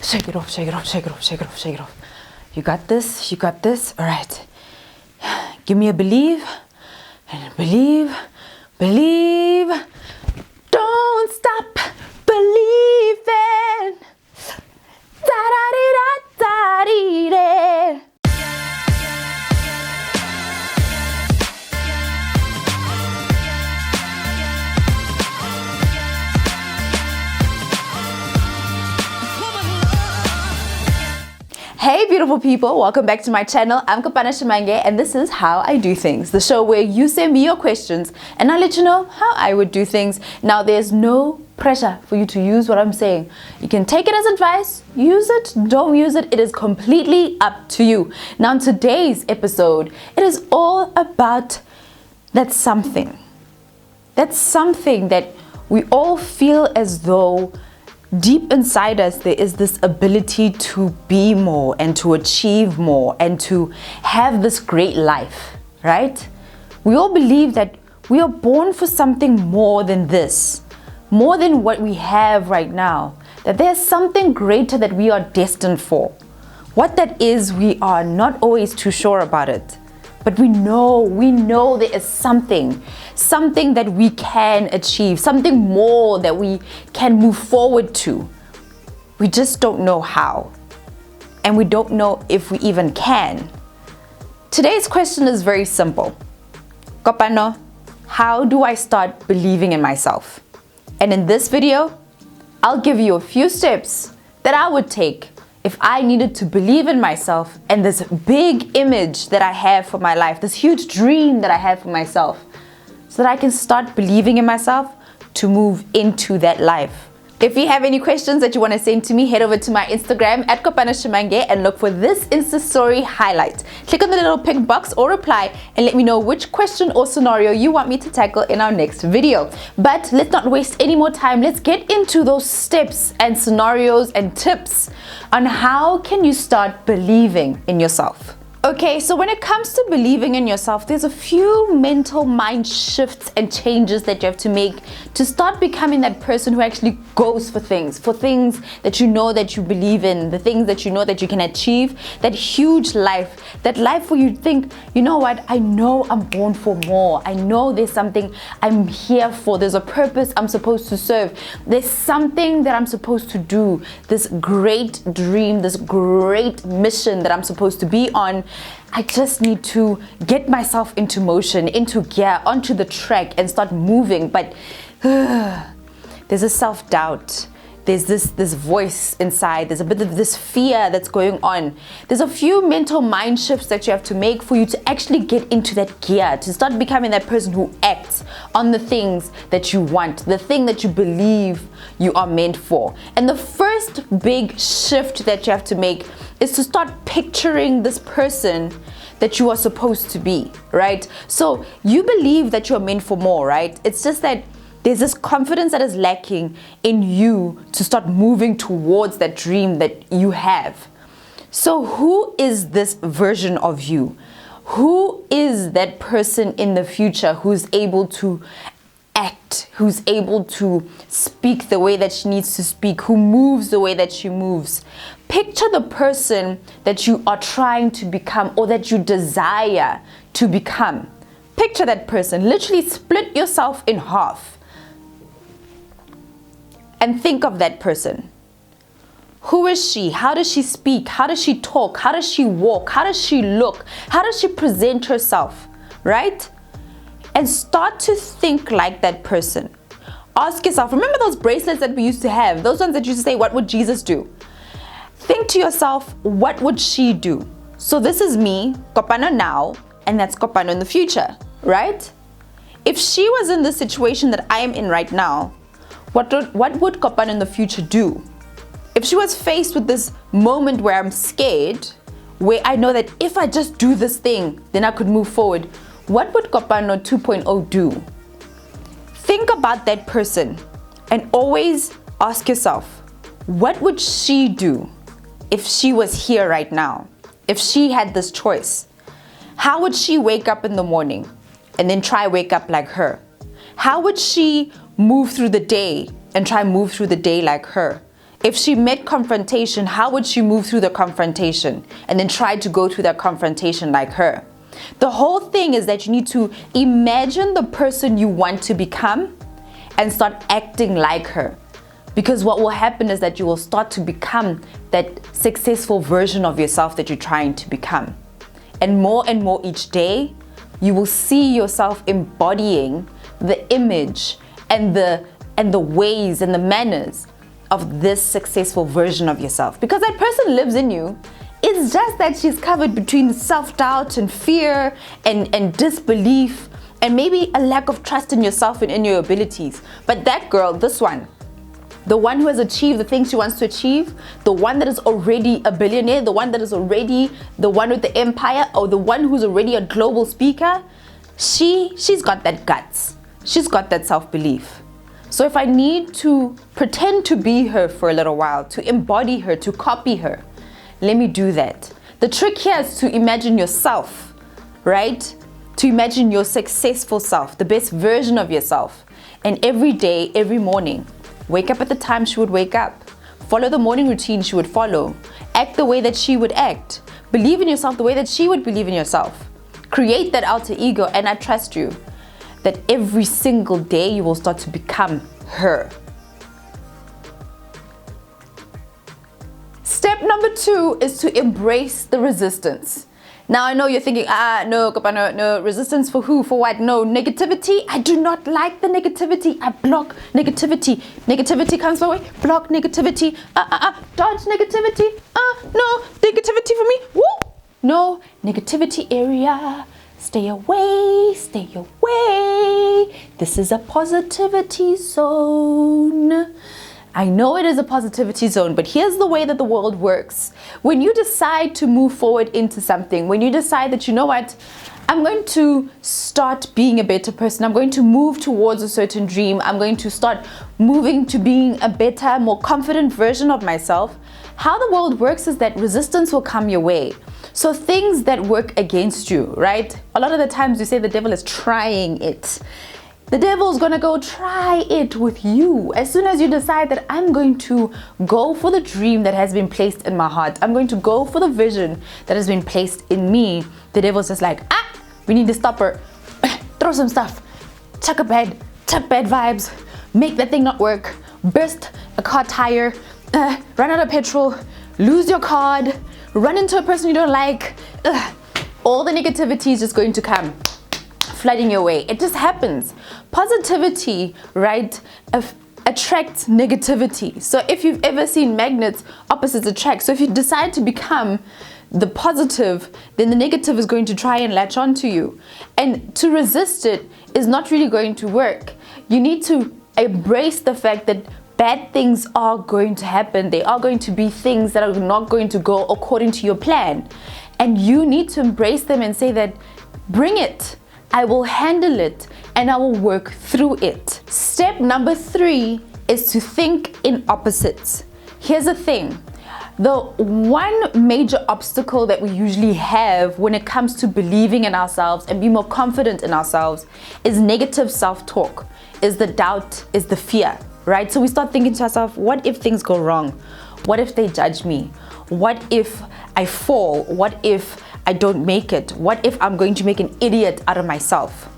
Shake it off, shake it off, shake it off, shake it off, shake it off. You got this, you got this. All right. Give me a believe. And believe, believe. Don't stop believing. Da-da-dee-da-da-dee-da. Hey beautiful people, welcome back to my channel. I'm Kopano Shimange and this is How I Do Things, the show where you send me your questions and I let you know how I would do things. Now there's no pressure for you to use what I'm saying. You can take it as advice, use it, don't use it. It is completely up to you. Now in today's episode, it is all about that something that we all feel as though deep inside us there is this ability to be more and to achieve more and to have this great life, right? We all believe that we are born for something more than this, more than what we have right now, that there's something greater that we are destined for. What that is, we are not always too sure about it. But we know there is something that we can achieve, something more that we can move forward to. We just don't know how. And we don't know if we even can. Today's question is very simple. Kopano, how do I start believing in myself? And in this video, I'll give you a few steps that I would take if I needed to believe in myself and this big image that I have for my life, this huge dream that I have for myself, so that I can start believing in myself to move into that life. If you have any questions that you want to send to me, head over to my Instagram at Kopano Shimange and look for this Insta story highlight. Click on the little pink box or reply and let me know which question or scenario you want me to tackle in our next video. But let's not waste any more time. Let's get into those steps and scenarios and tips on how can you start believing in yourself. Okay, so when it comes to believing in yourself, there's a few mental mind shifts and changes that you have to make to start becoming that person who actually goes for things that you know that you believe in, the things that you know that you can achieve, that huge life, that life where you think, you know what, I know I'm born for more. I know there's something I'm here for. There's a purpose I'm supposed to serve. There's something that I'm supposed to do, this great dream, this great mission that I'm supposed to be on. I just need to get myself into motion, into gear, onto the track and start moving. But there's a self-doubt. There's this voice inside. There's a bit of this fear that's going on. There's a few mental mind shifts that you have to make for you to actually get into that gear, to start becoming that person who acts on the things that you want, the thing that you believe you are meant for. And the first big shift that you have to make is to start picturing this person that you are supposed to be, right? So you believe that you're meant for more, right? It's just that there's this confidence that is lacking in you to start moving towards that dream that you have. So who is this version of you? Who is that person in the future who's able to act, who's able to speak the way that she needs to speak, who moves the way that she moves? Picture the person that you are trying to become or that you desire to become. Picture that person. Literally split yourself in half and think of that person. Who is she? How does she speak? How does she talk? How does she walk? How does she look? How does she present herself? Right? And start to think like that person. Ask yourself, remember those bracelets that we used to have? Those ones that used to say, what would Jesus do? Think to yourself, what would she do? So this is me, Kopano now, and that's Kopano in the future, right? If she was in the situation that I am in right now, what would Kopano in the future do? If she was faced with this moment where I'm scared, where I know that if I just do this thing, then I could move forward, what would Kopano 2.0 do? Think about that person and always ask yourself, what would she do if she was here right now? If she had this choice? How would she wake up in the morning and then try wake up like her? How would she move through the day and try move through the day like her? If she met confrontation, how would she move through the confrontation and then try to go through that confrontation like her? The whole thing is that you need to imagine the person you want to become and start acting like her. Because what will happen is that you will start to become that successful version of yourself that you're trying to become. And more each day, you will see yourself embodying the image and the ways and the manners of this successful version of yourself. Because that person lives in you. It's just that she's covered between self-doubt and fear and disbelief and maybe a lack of trust in yourself and in your abilities. But that girl, this one, the one who has achieved the things she wants to achieve, the one that is already a billionaire, the one that is already the one with the empire, or the one who's already a global speaker, she's got that guts. She's got that self-belief. So if I need to pretend to be her for a little while, to embody her, to copy her, let me do that. The trick here is to imagine yourself, right? To imagine your successful self, the best version of yourself. And every day, every morning, wake up at the time she would wake up. Follow the morning routine she would follow. Act the way that she would act. Believe in yourself the way that she would believe in yourself. Create that alter ego, and I trust you that every single day you will start to become her. Step number 2 is to embrace the resistance. Now I know you're thinking, no, Kopano, no, resistance for who, for what? No, negativity. I do not like the negativity. I block negativity. Negativity comes my way, block negativity. Dodge negativity. No, negativity for me. Woo! No, negativity area. Stay away, stay away. This is a positivity zone. I know it is a positivity zone, but here's the way that the world works. When you decide to move forward into something, when you decide that, you know what, I'm going to start being a better person, I'm going to move towards a certain dream, I'm going to start moving to being a better, more confident version of myself, how the world works is that resistance will come your way. So things that work against you, right? A lot of the times you say the devil is trying it. The devil's gonna go try it with you. As soon as you decide that I'm going to go for the dream that has been placed in my heart, I'm going to go for the vision that has been placed in me, the devil's just like, we need to stop her. Throw some stuff, chuck bad vibes, make that thing not work, burst a car tire, run out of petrol, lose your card, run into a person you don't like. All the negativity is just going to come flooding your way. It just happens. Positivity, right, attracts negativity. So if you've ever seen magnets, opposites attract. So if you decide to become the positive, then the negative is going to try and latch onto you. And to resist it is not really going to work. You need to embrace the fact that bad things are going to happen. They are going to be things that are not going to go according to your plan. And you need to embrace them and say that, bring it. I will handle it and I will work through it. Step number 3 is to think in opposites. Here's the thing. The one major obstacle that we usually have when it comes to believing in ourselves and be more confident in ourselves is negative self-talk, is the doubt, is the fear, right? So we start thinking to ourselves, what if things go wrong? What if they judge me? What if I fall? What if I don't make it? What if I'm going to make an idiot out of myself?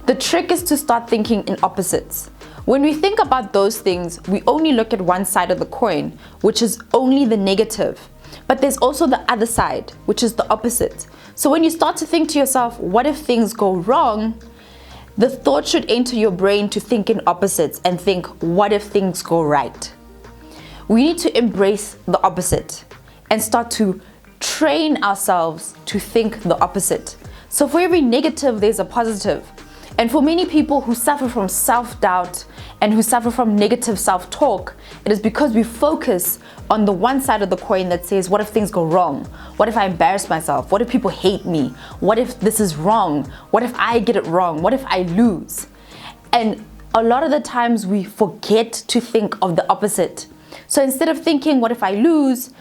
The trick is to start thinking in opposites. When we think about those things, we only look at one side of the coin, which is only the negative. But there's also the other side, which is the opposite. So when you start to think to yourself, what if things go wrong? The thought should enter your brain to think in opposites and think, what if things go right? We need to embrace the opposite and start to train ourselves to think the opposite. So for every negative, there's a positive. And for many people who suffer from self-doubt and who suffer from negative self-talk, it is because we focus on the one side of the coin that says, what if things go wrong? What if I embarrass myself? What if people hate me? What if this is wrong? What if I get it wrong? What if I lose? And a lot of the times we forget to think of the opposite. So instead of thinking, what if I lose?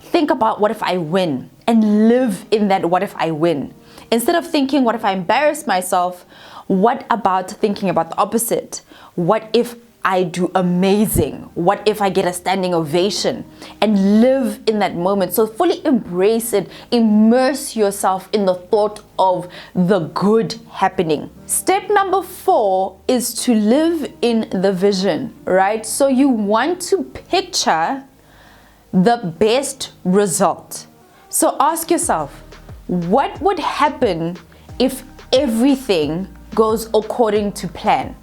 Think about what if I win and live in that what if I win. Instead of thinking, what if I embarrass myself? What about thinking about the opposite? What if I do amazing? What if I get a standing ovation? And live in that moment. So fully embrace it. Immerse yourself in the thought of the good happening. Step number 4 is to live in the vision, right? So you want to picture the best result. So ask yourself, what would happen if everything goes according to plan?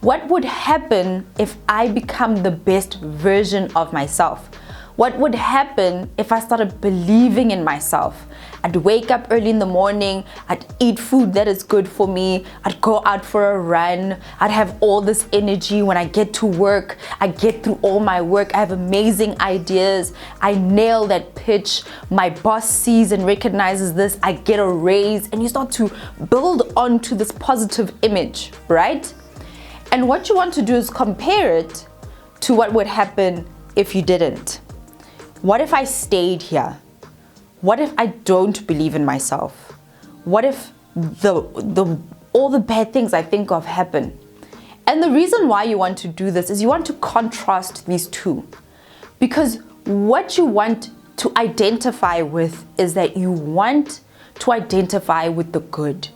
What would happen if I become the best version of myself? What would happen if I started believing in myself? I'd wake up early in the morning, I'd eat food that is good for me, I'd go out for a run, I'd have all this energy when I get to work, I get through all my work, I have amazing ideas, I nail that pitch, my boss sees and recognizes this, I get a raise, and you start to build onto this positive image, right? And what you want to do is compare it to what would happen if you didn't. What if I stayed here? What if I don't believe in myself? What if all the bad things I think of happen? And the reason why you want to do this is you want to contrast these two. Because what you want to identify with is that you want to identify with the good.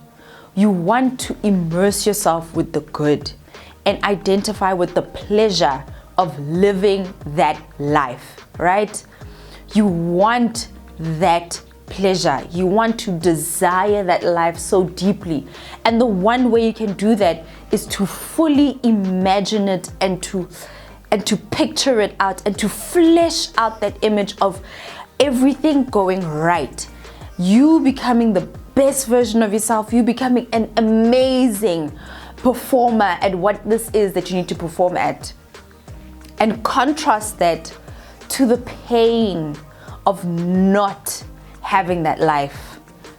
You want to immerse yourself with the good and identify with the pleasure of living that life, right? You want that pleasure. You want to desire that life so deeply. And the one way you can do that is to fully imagine it and to picture it out and to flesh out that image of everything going right. You becoming the best version of yourself, you becoming an amazing performer at what this is that you need to perform at. And contrast that to the pain of not having that life,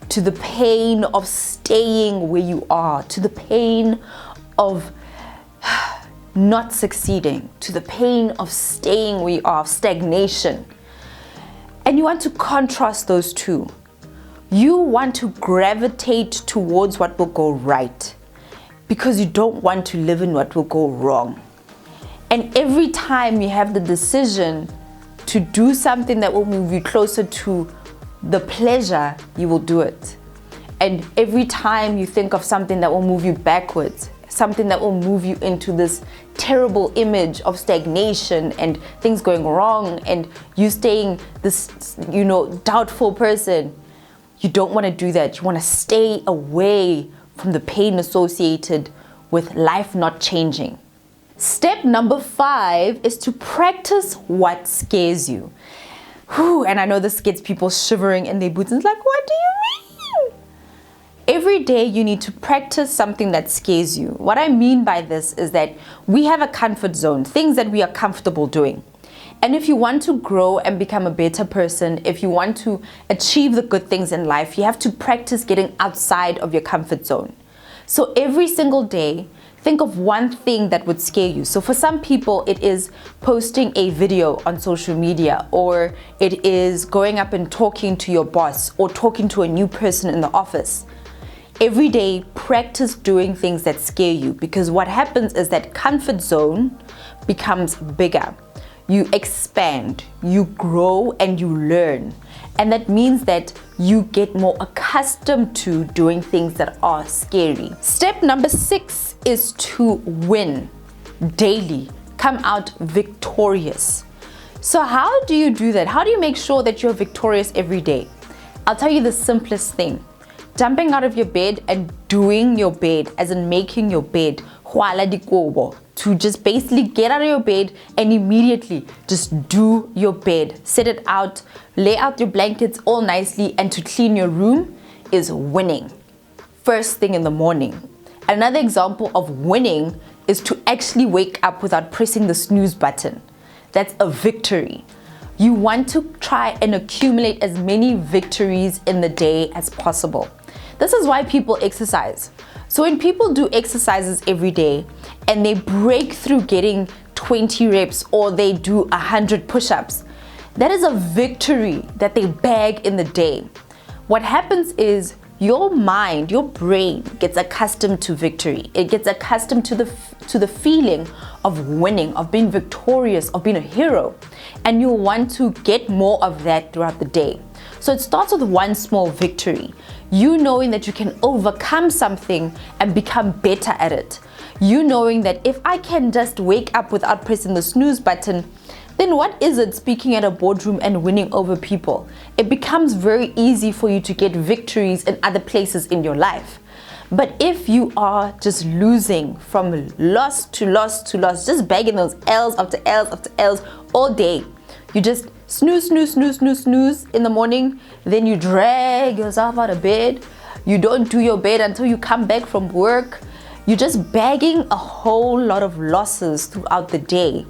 to the pain of staying where you are, to the pain of not succeeding, to the pain of staying where you are, stagnation. And you want to contrast those two. You want to gravitate towards what will go right because you don't want to live in what will go wrong. And every time you have the decision to do something that will move you closer to the pleasure, you will do it. And every time you think of something that will move you backwards, something that will move you into this terrible image of stagnation and things going wrong and you staying this, doubtful person, you don't want to do that. You want to stay away from the pain associated with life not changing. Step number 5 is to practice what scares you. And I know this gets people shivering in their boots. It's like, what do you mean? Every day you need to practice something that scares you. What I mean by this is that we have a comfort zone, things that we are comfortable doing. And if you want to grow and become a better person, if you want to achieve the good things in life, you have to practice getting outside of your comfort zone. So every single day, think of one thing that would scare you. So for some people, it is posting a video on social media, or it is going up and talking to your boss, or talking to a new person in the office. Every day, practice doing things that scare you, because what happens is that comfort zone becomes bigger. You expand, you grow, and you learn. And that means that you get more accustomed to doing things that are scary. Step number 6 is to win daily. Come out victorious. So how do you do that? How do you make sure that you're victorious every day? I'll tell you the simplest thing. Jumping out of your bed and doing your bed, as in making your bed, to just basically get out of your bed and immediately just do your bed. Set it out, lay out your blankets all nicely, and to clean your room is winning. First thing in the morning. Another example of winning is to actually wake up without pressing the snooze button. That's a victory. You want to try and accumulate as many victories in the day as possible. This is why people exercise. So when people do exercises every day and they break through getting 20 reps or they do 100 push-ups, that is a victory that they bag in the day. What happens is your mind, your brain gets accustomed to victory. It gets accustomed to the feeling of winning, of being victorious, of being a hero. And you want to get more of that throughout the day. So it starts with one small victory. You knowing that you can overcome something and become better at it. You knowing that if I can just wake up without pressing the snooze button, then what is it speaking at a boardroom and winning over people? It becomes very easy for you to get victories in other places in your life. But if you are just losing from loss to loss to loss, just bagging those L's after L's after L's all day, you just snooze in the morning, then you drag yourself out of bed, you don't do your bed until you come back from work, you're just bagging a whole lot of losses throughout the day,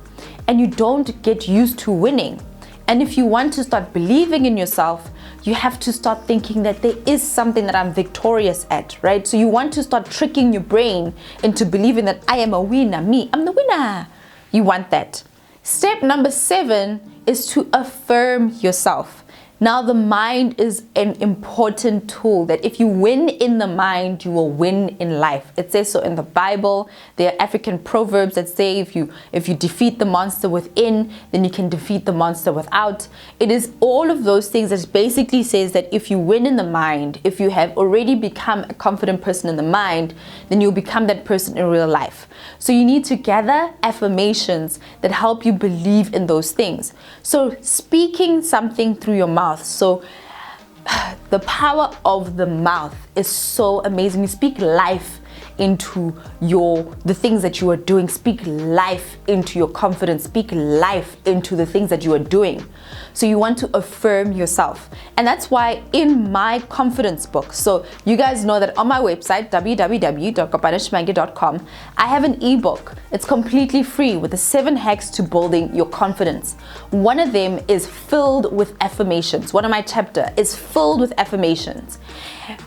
and you don't get used to winning. And if you want to start believing in yourself, you have to start thinking that there is something that I'm victorious at, right? So you want to start tricking your brain into believing that I am a winner, I'm the winner. You want that. Step number 7 is to affirm yourself. Now, the mind is an important tool that if you win in the mind, you will win in life. It says so in the Bible. There are African proverbs that say if you defeat the monster within, then you can defeat the monster without. It is all of those things that basically says that if you win in the mind, if you have already become a confident person in the mind, then you'll become that person in real life. So you need to gather affirmations that help you believe in those things. So speaking something through your mouth. So the power of the mouth is so amazing. You speak life into the things that you are doing. Speak life into your confidence. Speak life into the things that you are doing. So you want to affirm yourself. And that's why in my confidence book, so you guys know that on my website, www.kopanoshimange.com, I have an ebook. It's completely free with the 7 hacks to building your confidence. One of them is filled with affirmations. One of my chapter is filled with affirmations.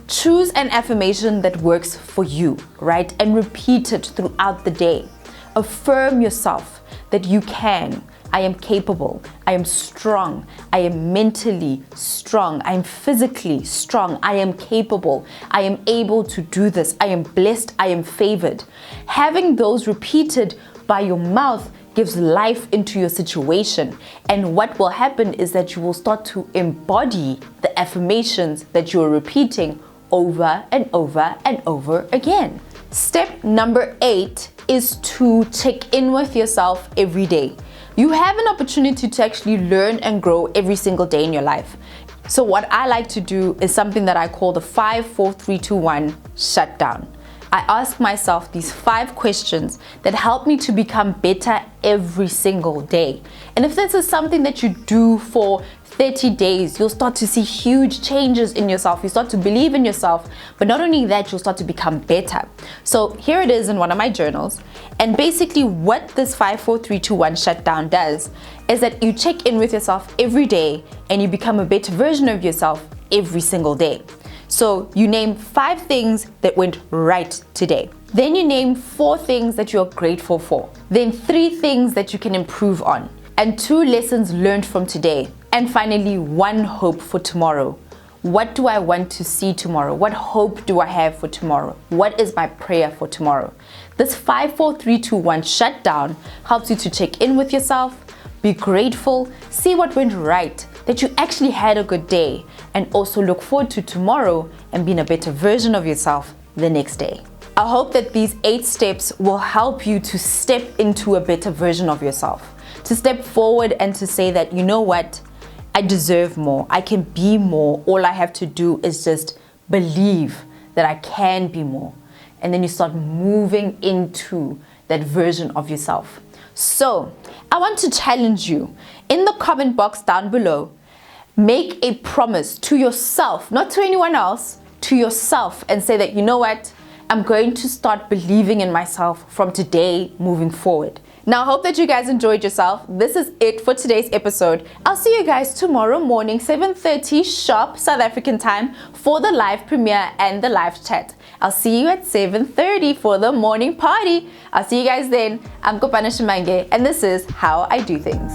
Choose an affirmation that works for you, right? And repeat it throughout the day. Affirm yourself that you can. I am capable. I am strong. I am mentally strong. I am physically strong. I am capable. I am able to do this. I am blessed. I am favored. Having those repeated by your mouth gives life into your situation. And what will happen is that you will start to embody the affirmations that you're repeating over and over and over again. Step number 8 is to check in with yourself every day. You have an opportunity to actually learn and grow every single day in your life. So what I like to do is something that I call the 5, 4, 3, 2, 1 shutdown. I ask myself these 5 questions that help me to become better every single day. And if this is something that you do for 30 days, you'll start to see huge changes in yourself. You start to believe in yourself, but not only that, you'll start to become better. So here it is in one of my journals. And basically what this 5, 4, 3, 2, 1 shutdown does is that you check in with yourself every day and you become a better version of yourself every single day. So you name 5 things that went right today. Then you name 4 things that you're grateful for. Then 3 things that you can improve on. And 2 lessons learned from today. And finally, 1 hope for tomorrow. What do I want to see tomorrow? What hope do I have for tomorrow? What is my prayer for tomorrow? This 5, 4, 3, 2, 1 shutdown helps you to check in with yourself, be grateful, see what went right, that you actually had a good day, and also look forward to tomorrow and being a better version of yourself the next day. I hope that these 8 steps will help you to step into a better version of yourself, to step forward and to say that, you know what, I deserve more, I can be more. All I have to do is just believe that I can be more. And then you start moving into that version of yourself. So I want to challenge you in the comment box down below. Make a promise to yourself, not to anyone else, to yourself, and say that, you know what, I'm going to start believing in myself from today moving forward. Now, I hope that you guys enjoyed yourself. This is it for today's episode. I'll see you guys tomorrow morning, 7:30 sharp South African time for the live premiere and the live chat. I'll see you at 7:30 for the morning party. I'll see you guys then. I'm Kopano Shimange, and this is how I do things.